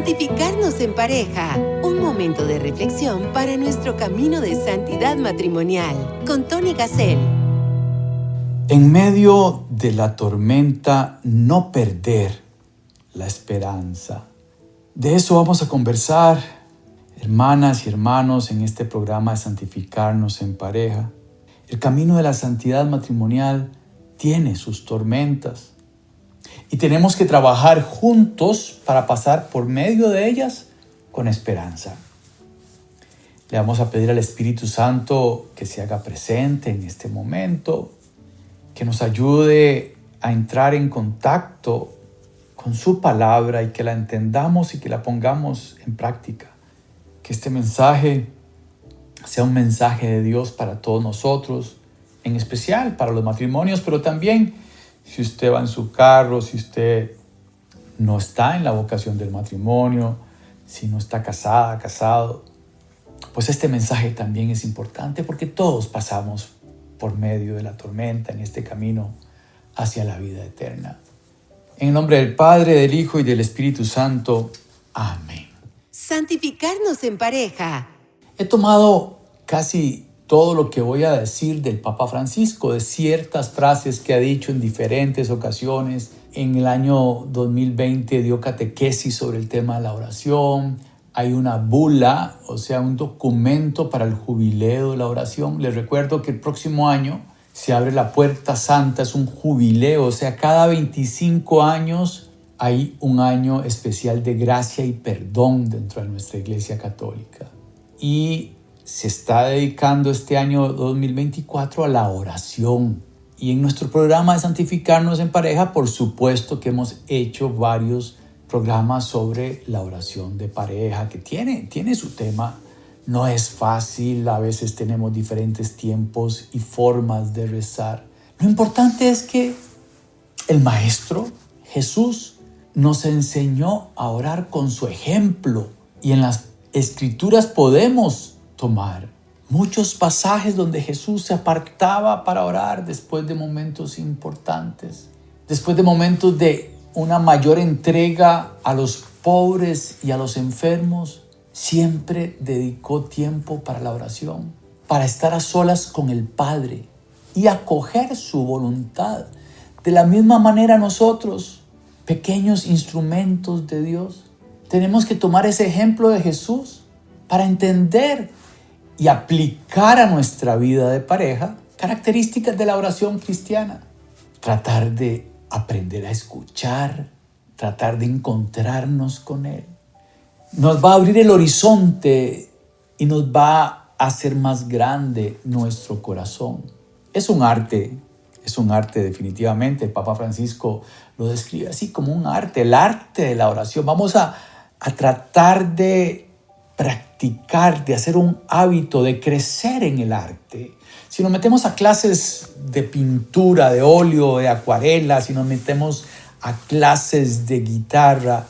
Santificarnos en pareja. Un momento de reflexión para nuestro camino de santidad matrimonial. Con Tony Gassel. En medio de la tormenta, no perder la esperanza. De eso vamos a conversar, hermanas y hermanos, en este programa de Santificarnos en pareja. El camino de la santidad matrimonial tiene sus tormentas y tenemos que trabajar juntos para pasar por medio de ellas con esperanza. Le vamos a pedir al Espíritu Santo que se haga presente en este momento, que nos ayude a entrar en contacto con su palabra y que la entendamos y que la pongamos en práctica. Que este mensaje sea un mensaje de Dios para todos nosotros, en especial para los matrimonios, pero también si usted va en su carro, si usted no está en la vocación del matrimonio, si no está casada, casado, pues este mensaje también es importante porque todos pasamos por medio de la tormenta en este camino hacia la vida eterna. En el nombre del Padre, del Hijo y del Espíritu Santo. Amén. Santificarnos en pareja. He tomado casi todo lo que voy a decir del Papa Francisco, de ciertas frases que ha dicho en diferentes ocasiones. En el año 2020 dio catequesis sobre el tema de la oración. Hay una bula, o sea, un documento para el jubileo de la oración. Les recuerdo que el próximo año se abre la Puerta Santa, es un jubileo, o sea, cada 25 años hay un año especial de gracia y perdón dentro de nuestra Iglesia Católica. Y se está dedicando este año 2024 a la oración. Y en nuestro programa de Santificarnos en pareja, por supuesto que hemos hecho varios programas sobre la oración de pareja, que tiene su tema. No es fácil, a veces tenemos diferentes tiempos y formas de rezar. Lo importante es que el Maestro Jesús nos enseñó a orar con su ejemplo y en las Escrituras podemos tomar muchos pasajes donde Jesús se apartaba para orar después de momentos importantes, después de momentos de una mayor entrega a los pobres y a los enfermos. Siempre dedicó tiempo para la oración, para estar a solas con el Padre y acoger su voluntad. De la misma manera nosotros, pequeños instrumentos de Dios, tenemos que tomar ese ejemplo de Jesús para entender y aplicar a nuestra vida de pareja características de la oración cristiana. Tratar de aprender a escuchar, tratar de encontrarnos con Él. Nos va a abrir el horizonte y nos va a hacer más grande nuestro corazón. Es un arte definitivamente. El Papa Francisco lo describe así como un arte, el arte de la oración. Vamos a tratar de practicar, de hacer un hábito, de crecer en el arte. Si nos metemos a clases de pintura, de óleo, de acuarela, si nos metemos a clases de guitarra,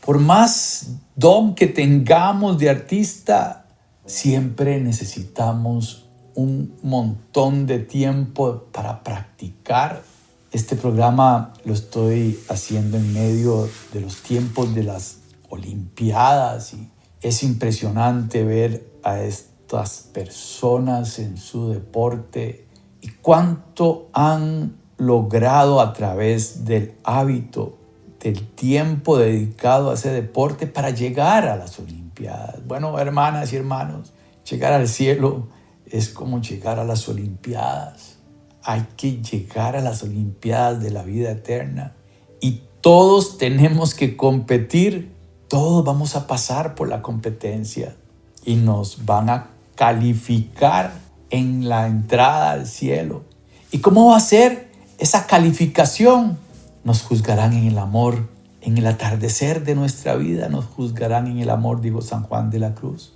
por más don que tengamos de artista, siempre necesitamos un montón de tiempo para practicar. Este programa lo estoy haciendo en medio de los tiempos de las Olimpiadas y es impresionante ver a estas personas en su deporte y cuánto han logrado a través del hábito, del tiempo dedicado a ese deporte para llegar a las Olimpiadas. Bueno, hermanas y hermanos, llegar al cielo es como llegar a las Olimpiadas. Hay que llegar a las Olimpiadas de la vida eterna y todos tenemos que competir. Todos vamos a pasar por la competencia y nos van a calificar en la entrada al cielo. ¿Y cómo va a ser esa calificación? Nos juzgarán en el amor, en el atardecer de nuestra vida, nos juzgarán en el amor, dijo San Juan de la Cruz.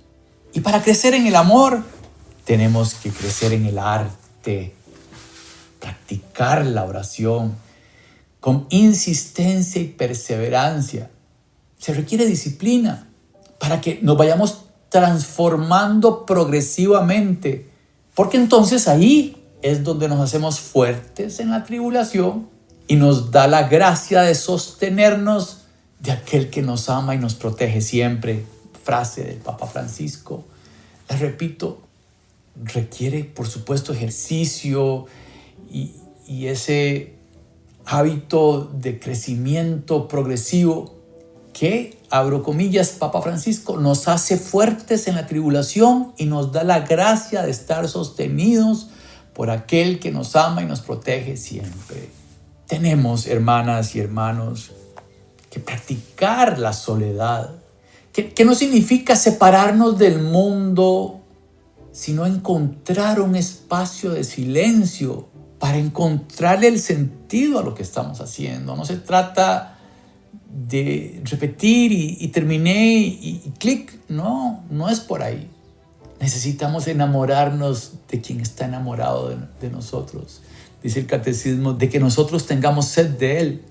Y para crecer en el amor, tenemos que crecer en el arte, practicar la oración con insistencia y perseverancia. Se requiere disciplina para que nos vayamos transformando progresivamente, porque entonces ahí es donde nos hacemos fuertes en la tribulación y nos da la gracia de sostenernos de aquel que nos ama y nos protege siempre. Frase del Papa Francisco. La repito, requiere, por supuesto, ejercicio y ese hábito de crecimiento progresivo que, abro comillas, Papa Francisco, nos hace fuertes en la tribulación y nos da la gracia de estar sostenidos por aquel que nos ama y nos protege siempre. Tenemos, hermanas y hermanos, que practicar la soledad, que no significa separarnos del mundo, sino encontrar un espacio de silencio para encontrarle el sentido a lo que estamos haciendo. No se trata de repetir y terminé y clic. No es por ahí. Necesitamos enamorarnos de quien está enamorado de nosotros. Dice el catecismo, de que nosotros tengamos sed de Él.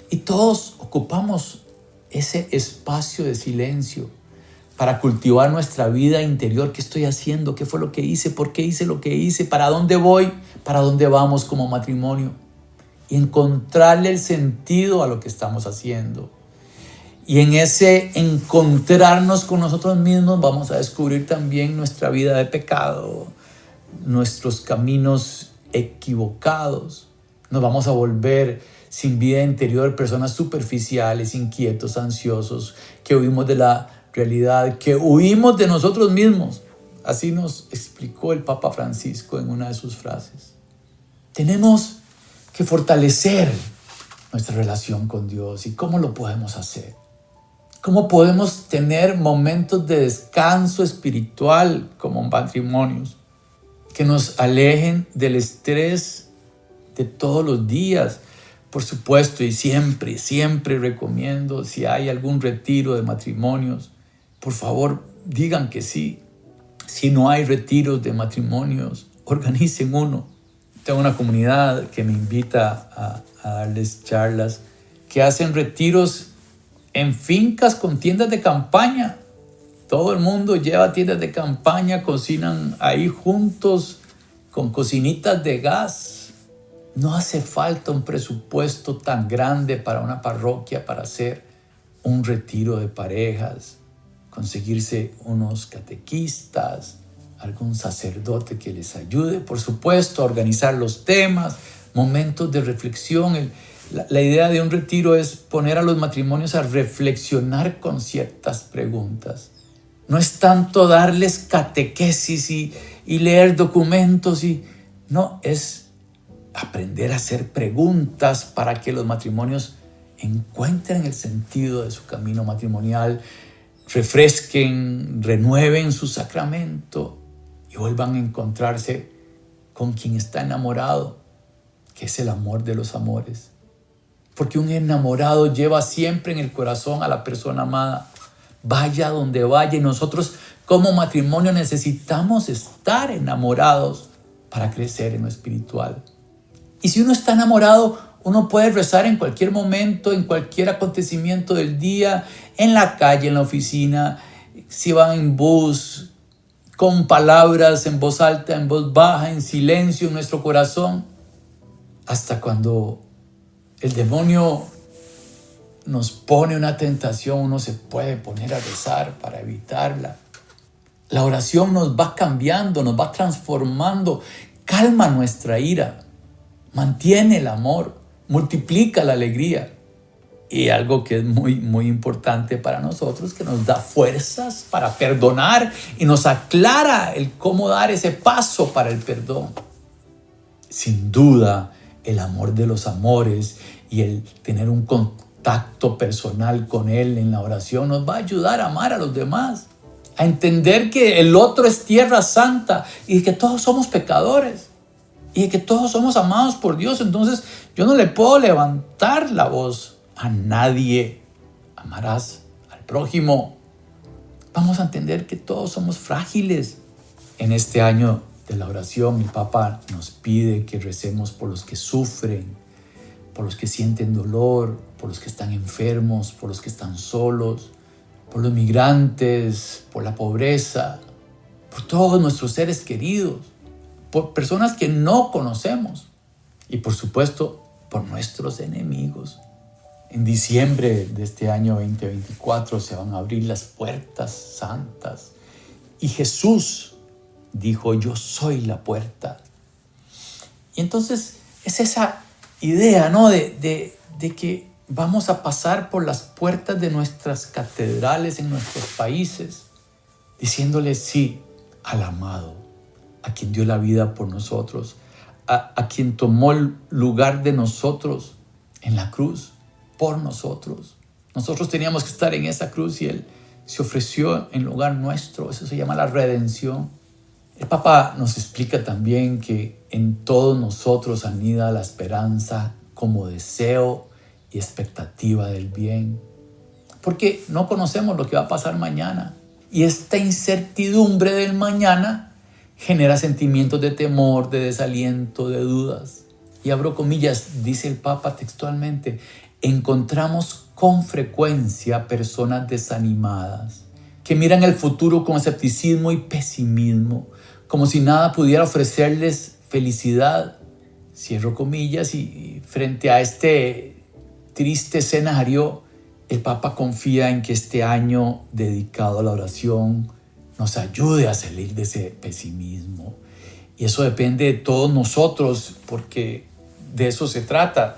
Y todos ocupamos ese espacio de silencio para cultivar nuestra vida interior. ¿Qué estoy haciendo? ¿Qué fue lo que hice? ¿Por qué hice lo que hice? ¿Para dónde voy? ¿Para dónde vamos como matrimonio? Y encontrarle el sentido a lo que estamos haciendo. Y en ese encontrarnos con nosotros mismos vamos a descubrir también nuestra vida de pecado, nuestros caminos equivocados. Nos vamos a volver sin vida interior, personas superficiales, inquietos, ansiosos, que huimos de la realidad, que huimos de nosotros mismos. Así nos explicó el Papa Francisco en una de sus frases. Tenemos que fortalecer nuestra relación con Dios. ¿Y cómo lo podemos hacer? ¿Cómo podemos tener momentos de descanso espiritual como matrimonios que nos alejen del estrés de todos los días? Por supuesto, y siempre recomiendo, si hay algún retiro de matrimonios, por favor, digan que sí. Si no hay retiros de matrimonios, organicen uno. Tengo una comunidad que me invita a darles charlas, que hacen retiros en fincas con tiendas de campaña. Todo el mundo lleva tiendas de campaña, cocinan ahí juntos con cocinitas de gas. No hace falta un presupuesto tan grande para una parroquia para hacer un retiro de parejas, conseguirse unos catequistas, algún sacerdote que les ayude, por supuesto, a organizar los temas, momentos de reflexión. La idea de un retiro es poner a los matrimonios a reflexionar con ciertas preguntas. No es tanto darles catequesis y leer documentos, no, es aprender a hacer preguntas para que los matrimonios encuentren el sentido de su camino matrimonial, refresquen, renueven su sacramento y vuelvan a encontrarse con quien está enamorado, que es el amor de los amores. Porque un enamorado lleva siempre en el corazón a la persona amada, vaya donde vaya, y nosotros como matrimonio necesitamos estar enamorados para crecer en lo espiritual. Y si uno está enamorado, uno puede rezar en cualquier momento, en cualquier acontecimiento del día, en la calle, en la oficina, si van en bus, con palabras en voz alta, en voz baja, en silencio en nuestro corazón, hasta cuando el demonio nos pone una tentación, uno se puede poner a rezar para evitarla. La oración nos va cambiando, nos va transformando, calma nuestra ira, mantiene el amor, multiplica la alegría. Y algo que es muy importante para nosotros, que nos da fuerzas para perdonar y nos aclara el cómo dar ese paso para el perdón. Sin duda, el amor de los amores y el tener un contacto personal con Él en la oración nos va a ayudar a amar a los demás, a entender que el otro es tierra santa y que todos somos pecadores y que todos somos amados por Dios. Entonces yo no le puedo levantar la voz a nadie. Amarás al prójimo. Vamos a entender que todos somos frágiles. En este año de la oración, el Papa nos pide que recemos por los que sufren, por los que sienten dolor, por los que están enfermos, por los que están solos, por los migrantes, por la pobreza, por todos nuestros seres queridos, por personas que no conocemos y por supuesto por nuestros enemigos. En diciembre de este año 2024 se van a abrir las puertas santas. Y Jesús dijo, yo soy la puerta. Y entonces es esa idea, ¿no? de que vamos a pasar por las puertas de nuestras catedrales en nuestros países, diciéndole sí al amado, a quien dio la vida por nosotros, a quien tomó el lugar de nosotros en la cruz, por nosotros. Nosotros teníamos que estar en esa cruz y Él se ofreció en lugar nuestro. Eso se llama la redención. El Papa nos explica también que en todos nosotros anida la esperanza como deseo y expectativa del bien. Porque no conocemos lo que va a pasar mañana. Y esta incertidumbre del mañana genera sentimientos de temor, de desaliento, de dudas. Y abro comillas, dice el Papa textualmente, encontramos con frecuencia personas desanimadas que miran el futuro con escepticismo y pesimismo, como si nada pudiera ofrecerles felicidad. Cierro comillas y frente a este triste escenario, el Papa confía en que este año dedicado a la oración nos ayude a salir de ese pesimismo. Y eso depende de todos nosotros, porque de eso se trata.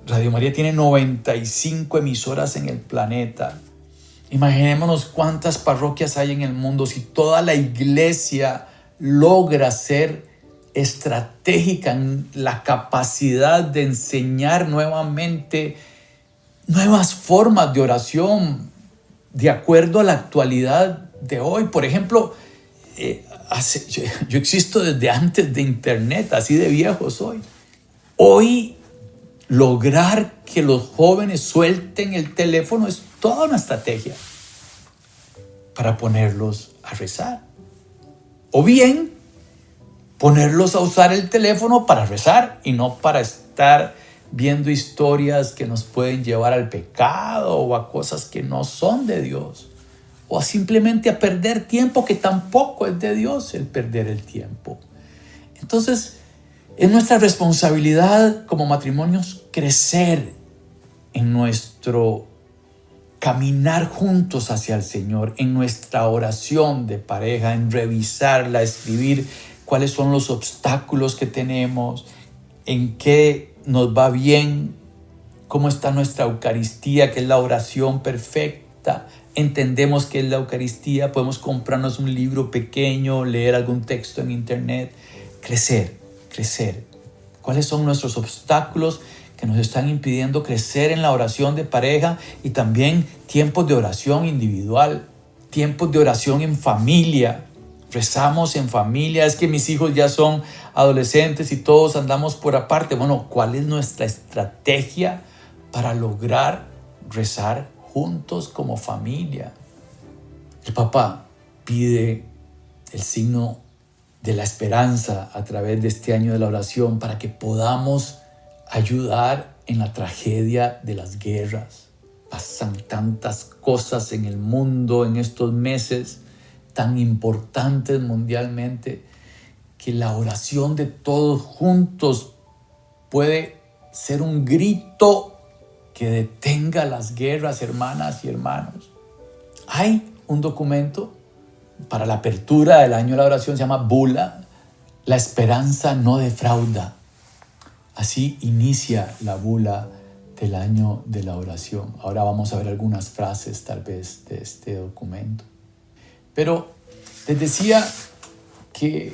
Radio María tiene 95 emisoras en el planeta. Imaginémonos cuántas parroquias hay en el mundo. Si toda la iglesia logra ser estratégica en la capacidad de enseñar nuevamente nuevas formas de oración de acuerdo a la actualidad de hoy. Por ejemplo, yo existo desde antes de internet, así de viejo soy. Hoy lograr que los jóvenes suelten el teléfono es toda una estrategia para ponerlos a rezar. O bien, ponerlos a usar el teléfono para rezar y no para estar viendo historias que nos pueden llevar al pecado o a cosas que no son de Dios. O simplemente a perder tiempo, que tampoco es de Dios el perder el tiempo. Entonces, es nuestra responsabilidad como matrimonios crecer en nuestro caminar juntos hacia el Señor, en nuestra oración de pareja, en revisarla, escribir cuáles son los obstáculos que tenemos, en qué nos va bien, cómo está nuestra Eucaristía, que es la oración perfecta. Entendemos qué es la Eucaristía, podemos comprarnos un libro pequeño, leer algún texto en internet, crecer. ¿Cuáles son nuestros obstáculos que nos están impidiendo crecer en la oración de pareja y también tiempos de oración individual, tiempos de oración en familia? Rezamos en familia, es que mis hijos ya son adolescentes y todos andamos por aparte. Bueno, ¿cuál es nuestra estrategia para lograr rezar juntos como familia? El Papa pide el signo de la esperanza a través de este año de la oración para que podamos ayudar en la tragedia de las guerras. Pasan tantas cosas en el mundo en estos meses tan importantes mundialmente que la oración de todos juntos puede ser un grito que detenga las guerras, hermanas y hermanos. Hay un documento para la apertura del año de la oración, se llama Bula. La esperanza no defrauda. Así inicia la bula del año de la oración. Ahora vamos a ver algunas frases tal vez de este documento. Pero les decía que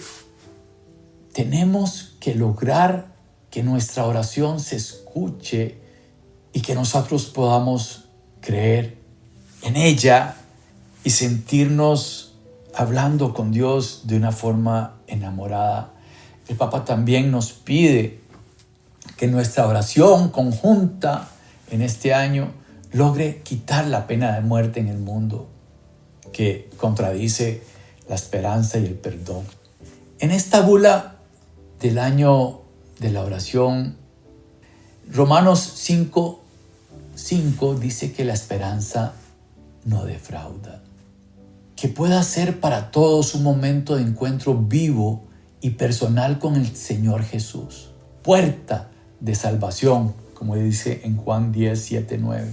tenemos que lograr que nuestra oración se escuche y que nosotros podamos creer en ella y sentirnos hablando con Dios de una forma enamorada. El Papa también nos pide que nuestra oración conjunta en este año logre quitar la pena de muerte en el mundo, que contradice la esperanza y el perdón. En esta bula del año de la oración, Romanos 5:5 dice que la esperanza no defrauda. Que pueda ser para todos un momento de encuentro vivo y personal con el Señor Jesús. Puerta de salvación, como dice en Juan 10, 7, 9.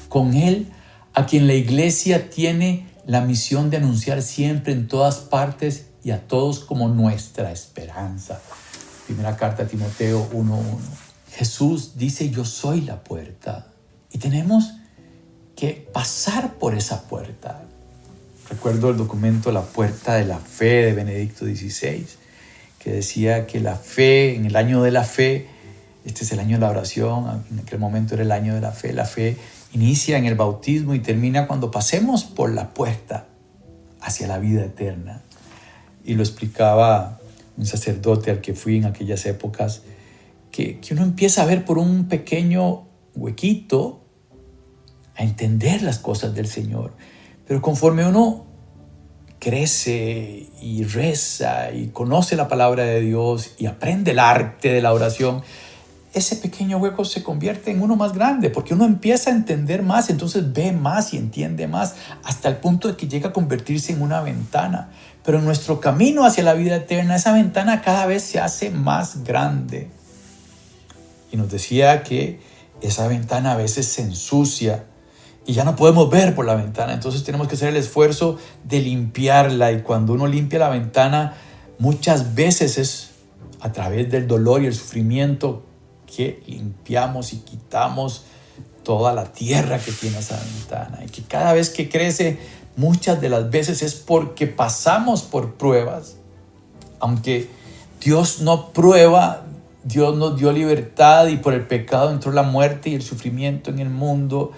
Con Él, a quien la iglesia tiene la misión de anunciar siempre en todas partes y a todos como nuestra esperanza. Primera carta a Timoteo 1:1. Jesús dice: yo soy la puerta. Y tenemos que pasar por esa puerta. Recuerdo el documento La Puerta de la Fe de Benedicto XVI, que decía que la fe, en el año de la fe, este es el año de la oración, en aquel momento era el año de la fe inicia en el bautismo y termina cuando pasemos por la puerta hacia la vida eterna. Y lo explicaba un sacerdote al que fui en aquellas épocas, que uno empieza a ver por un pequeño huequito, a entender las cosas del Señor. Pero conforme uno crece y reza y conoce la palabra de Dios y aprende el arte de la oración, ese pequeño hueco se convierte en uno más grande, porque uno empieza a entender más, entonces ve más y entiende más, hasta el punto de que llega a convertirse en una ventana. Pero en nuestro camino hacia la vida eterna, esa ventana cada vez se hace más grande. Y nos decía que esa ventana a veces se ensucia y ya no podemos ver por la ventana, entonces tenemos que hacer el esfuerzo de limpiarla. Y cuando uno limpia la ventana, muchas veces es a través del dolor y el sufrimiento que limpiamos y quitamos toda la tierra que tiene esa ventana. Y que cada vez que crece, muchas de las veces es porque pasamos por pruebas. Aunque Dios no prueba, Dios nos dio libertad y por el pecado entró la muerte y el sufrimiento en el mundo.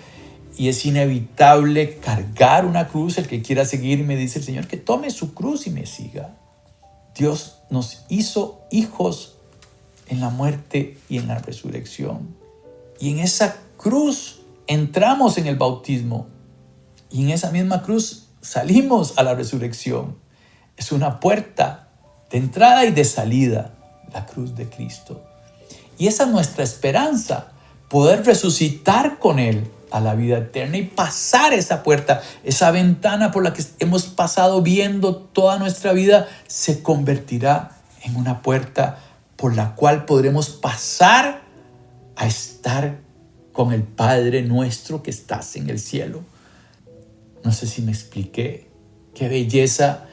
Y es inevitable cargar una cruz. El que quiera seguirme, dice el Señor, que tome su cruz y me siga. Dios nos hizo hijos en la muerte y en la resurrección. Y en esa cruz entramos en el bautismo. Y en esa misma cruz salimos a la resurrección. Es una puerta de entrada y de salida, la cruz de Cristo. Y esa es nuestra esperanza, poder resucitar con Él a la vida eterna y pasar esa puerta, esa ventana por la que hemos pasado viendo toda nuestra vida, se convertirá en una puerta por la cual podremos pasar a estar con el Padre nuestro que estás en el cielo. No sé si me expliqué. Qué belleza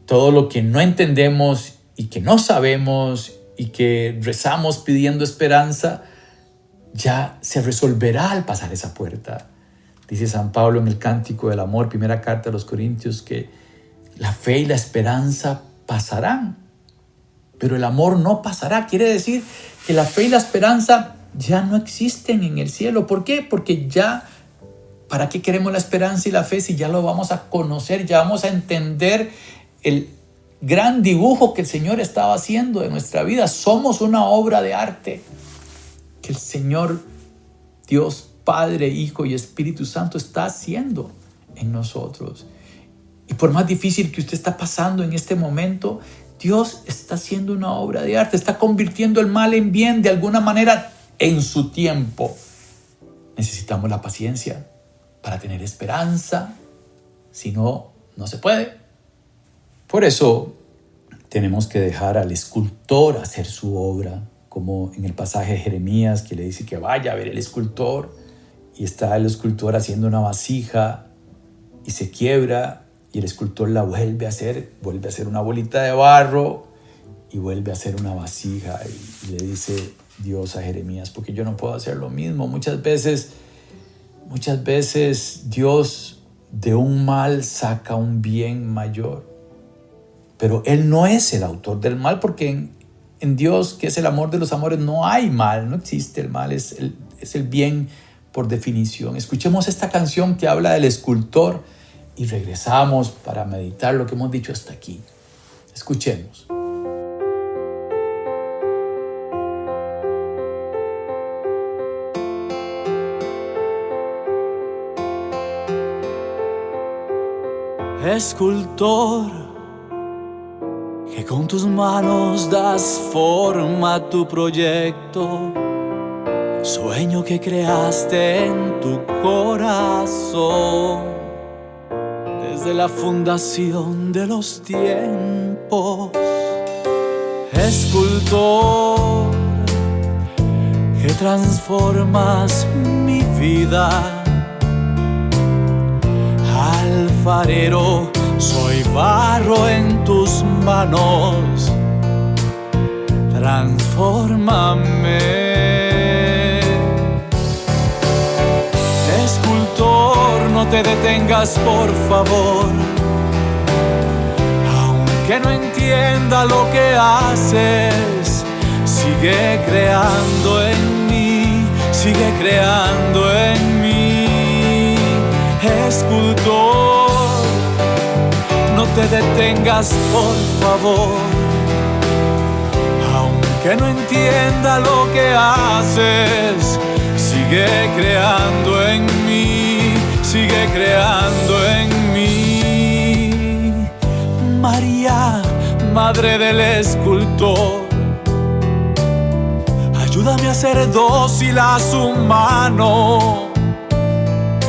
todo lo que no entendemos y que no sabemos y que rezamos pidiendo esperanza, ya se resolverá al pasar esa puerta. Dice San Pablo en el Cántico del Amor, primera carta a los Corintios, que la fe y la esperanza pasarán, pero el amor no pasará. Quiere decir que la fe y la esperanza ya no existen en el cielo. ¿Por qué? Porque ya, ¿para qué queremos la esperanza y la fe si ya lo vamos a conocer, ya vamos a entender el gran dibujo que el Señor estaba haciendo de nuestra vida? Somos una obra de arte que el Señor, Dios, Padre, Hijo y Espíritu Santo está haciendo en nosotros. Y por más difícil que usted está pasando en este momento, Dios está haciendo una obra de arte, está convirtiendo el mal en bien de alguna manera en su tiempo. Necesitamos la paciencia para tener esperanza, si no, no se puede. Por eso tenemos que dejar al escultor hacer su obra, como en el pasaje de Jeremías, que le dice que vaya a ver el escultor, y está el escultor haciendo una vasija y se quiebra, y el escultor la vuelve a hacer una bolita de barro y vuelve a hacer una vasija. Y le dice Dios a Jeremías: porque yo no puedo hacer lo mismo. Muchas veces Dios de un mal saca un bien mayor, pero Él no es el autor del mal, porque en Dios, que es el amor de los amores, no hay mal, no existe el mal, es el bien por definición. Escuchemos esta canción que habla del escultor y regresamos para meditar lo que hemos dicho hasta aquí. Escuchemos. Escultor, que con tus manos das forma a tu proyecto, sueño que creaste en tu corazón desde la fundación de los tiempos. Escultor, que transformas mi vida. Alfarero, soy barro en tus manos. Transfórmame. Escultor, no te detengas, por favor. Aunque no entienda lo que haces, sigue creando en mí, sigue creando en mí. Escultor, no te detengas, por favor. Aunque no entienda lo que haces, sigue creando en mí, sigue creando en mí. María, madre del escultor, ayúdame a ser dócil a su mano,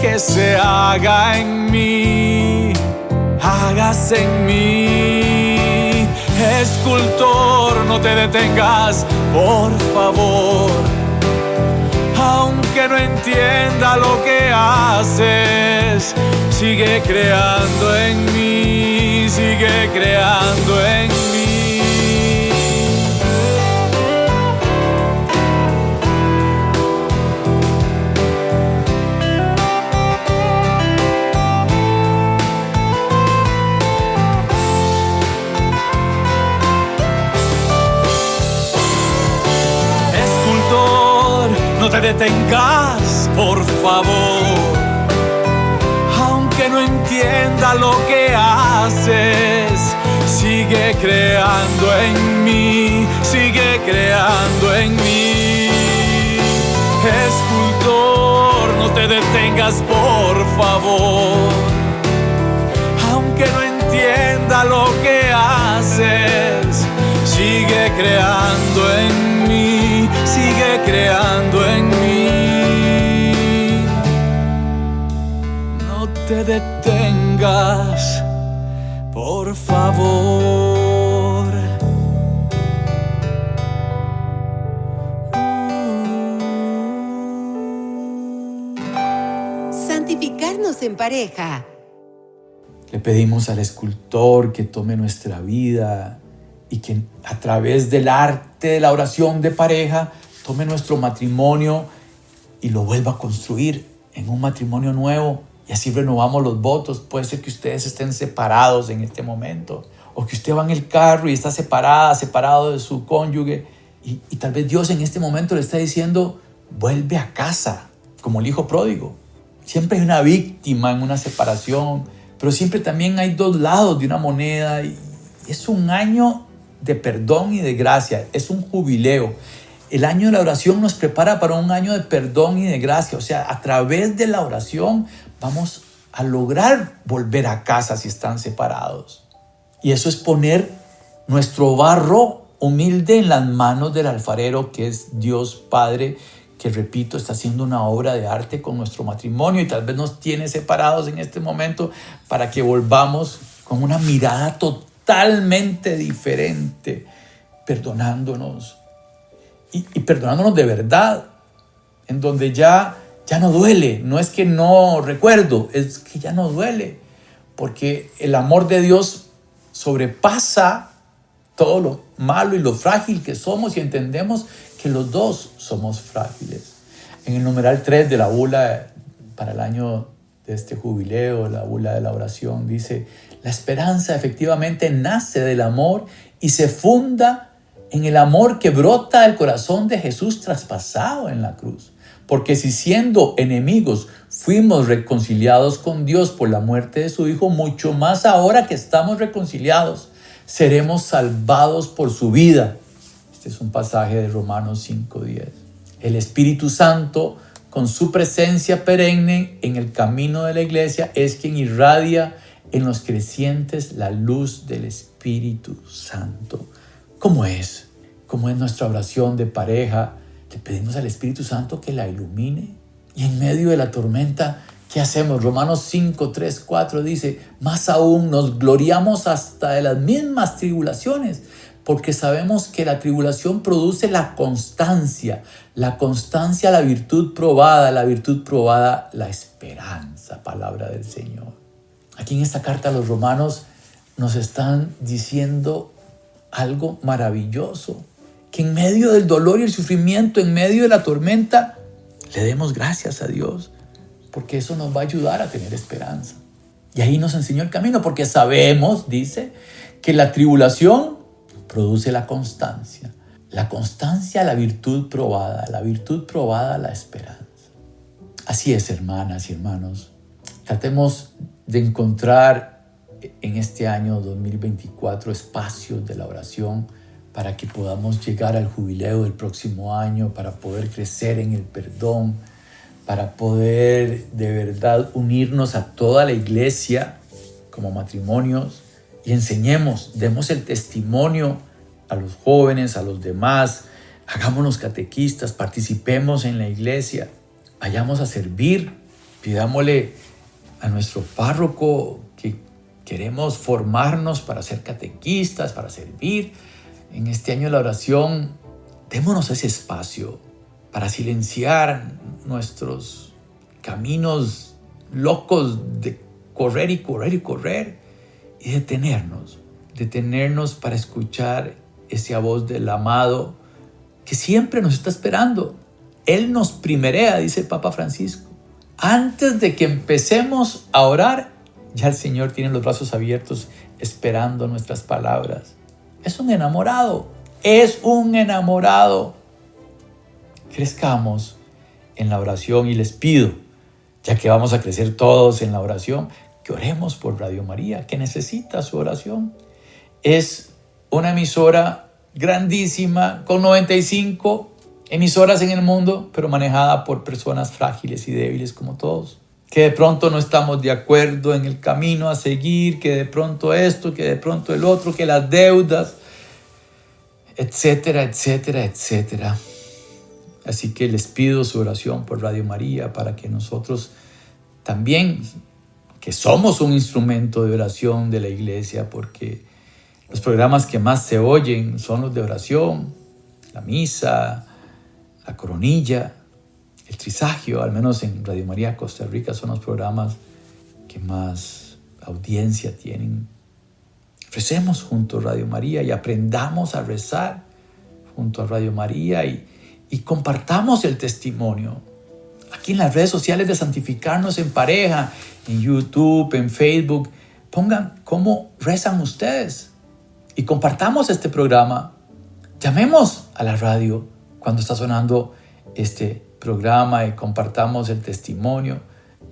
que se haga en mí, hágase en mí. Escultor, no te detengas, por favor. Aunque no entienda lo que haces, sigue creando en mí, sigue creando en mí. No te detengas, por favor. Aunque no entienda lo que haces, sigue creando en mí, sigue creando en mí. Escultor, no te detengas, por favor. Aunque no entienda lo que haces, sigue creando en mí, sigue creando en mí. No te detengas, por favor. Santificarnos en pareja. Le pedimos al escultor que tome nuestra vida y que a través del arte de la oración de pareja tome nuestro matrimonio y lo vuelva a construir en un matrimonio nuevo, y así renovamos los votos. Puede ser que ustedes estén separados en este momento, o que usted va en el carro y está separado de su cónyuge, y tal vez Dios en este momento le está diciendo: vuelve a casa, como el hijo pródigo. Siempre hay una víctima en una separación, pero siempre también hay dos lados de una moneda, y es un año de perdón y de gracia, es un jubileo. El año de la oración nos prepara para un año de perdón y de gracia. O sea, a través de la oración vamos a lograr volver a casa si están separados. Y eso es poner nuestro barro humilde en las manos del alfarero, que es Dios Padre, que, repito, está haciendo una obra de arte con nuestro matrimonio y tal vez nos tiene separados en este momento, para que volvamos con una mirada totalmente diferente, perdonándonos y perdonándonos de verdad, en donde ya no duele. No es que no recuerdo, es que ya no duele, porque el amor de Dios sobrepasa todo lo malo y lo frágil que somos, y entendemos que los dos somos frágiles. En el numeral 3 de la bula para el año de este jubileo, la bula de la oración, dice: la esperanza efectivamente nace del amor y se funda en el amor que brota del corazón de Jesús traspasado en la cruz. Porque si siendo enemigos fuimos reconciliados con Dios por la muerte de su Hijo, mucho más ahora que estamos reconciliados, seremos salvados por su vida. Este es un pasaje de Romanos 5:10. El Espíritu Santo, con su presencia perenne en el camino de la iglesia, es quien irradia en los crecientes la luz del Espíritu Santo. ¿Cómo es? ¿Cómo es nuestra oración de pareja? Le pedimos al Espíritu Santo que la ilumine. Y en medio de la tormenta, ¿qué hacemos? Romanos 5, 3, 4 dice: más aún nos gloriamos hasta de las mismas tribulaciones, porque sabemos que la tribulación produce la constancia, la virtud probada, la esperanza, palabra del Señor. Aquí en esta carta a los romanos nos están diciendo algo maravilloso, que en medio del dolor y el sufrimiento, en medio de la tormenta, le demos gracias a Dios, porque eso nos va a ayudar a tener esperanza. Y ahí nos enseñó el camino, porque sabemos, dice, que la tribulación produce la constancia, la virtud probada, la esperanza. Así es, hermanas y hermanos. Tratemos de encontrar en este año 2024 espacios de la oración para que podamos llegar al jubileo del próximo año, para poder crecer en el perdón, para poder de verdad unirnos a toda la iglesia como matrimonios y demos el testimonio a los jóvenes, a los demás, hagámonos catequistas, participemos en la iglesia, vayamos a servir, pidámosle a nuestro párroco que queremos formarnos para ser catequistas, para servir. En este año de la oración, démonos ese espacio para silenciar nuestros caminos locos de correr y detenernos para escuchar esa voz del amado que siempre nos está esperando. Él nos primerea, dice el Papa Francisco. Antes de que empecemos a orar, ya el Señor tiene los brazos abiertos esperando nuestras palabras. Es un enamorado. Crezcamos en la oración y les pido, ya que vamos a crecer todos en la oración, que oremos por Radio María, que necesita su oración. Es una emisora grandísima, con 95 emisoras en el mundo, pero manejada por personas frágiles y débiles como todos, que de pronto no estamos de acuerdo en el camino a seguir, que de pronto esto, que de pronto el otro, que las deudas, etcétera. Así que les pido su oración por Radio María para que nosotros también, que somos un instrumento de oración de la iglesia, porque los programas que más se oyen son los de oración, la misa, la coronilla, el trisagio, al menos en Radio María Costa Rica son los programas que más audiencia tienen. Recemos junto a Radio María y aprendamos a rezar junto a Radio María y compartamos el testimonio. Aquí en las redes sociales de Santificarnos en Pareja, en YouTube, en Facebook, pongan cómo rezan ustedes y compartamos este programa. Llamemos a la radio cuando está sonando este programa y compartamos el testimonio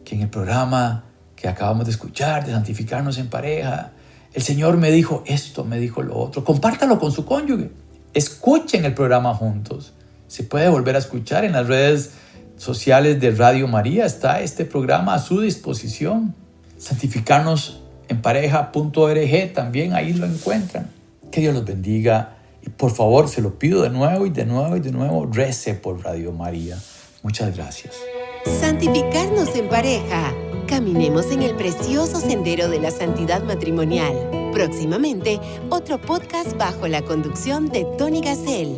que en el programa que acabamos de escuchar de Santificarnos en Pareja, el Señor me dijo esto, me dijo lo otro. Compártalo con su cónyuge. Escuchen el programa juntos. Se puede volver a escuchar en las redes sociales de Radio María. Está este programa a su disposición. Santificarnosenpareja.org, también ahí lo encuentran. Que Dios los bendiga. Y por favor, se lo pido de nuevo, rece por Radio María. Muchas gracias. Santificarnos en pareja. Caminemos en el precioso sendero de la santidad matrimonial. Próximamente, otro podcast bajo la conducción de Tony Gassel.